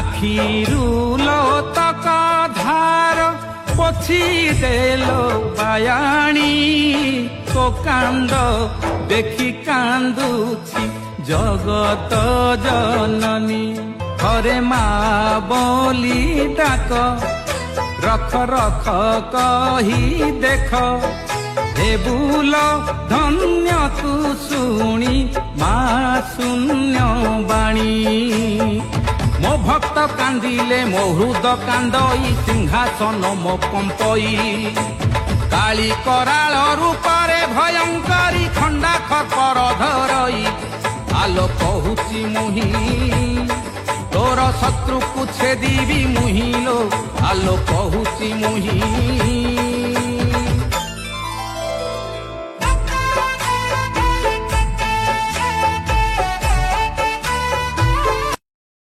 আখিরু লতক ধার পছি দেলো বায়াণী তো কান্দ দেখি কান্দুছি জগত জননী ঘরে মা বলি ডাক রখ রখ কহি দেখ হে বুল ধন্য তু শুনি মা শূন্য বাণী মো ভক্ত কান্দিলে মো হৃদ কান্দই সিংহাসন মো কম্পই কালী কৰাল ৰূপৰে ভয়ংকৰী খণ্ডা খপৰ ধৰই আলো কহুচি মুহি তোর শত্রুকু ছেদিবি মুহিলো আলো কহুচি মুহি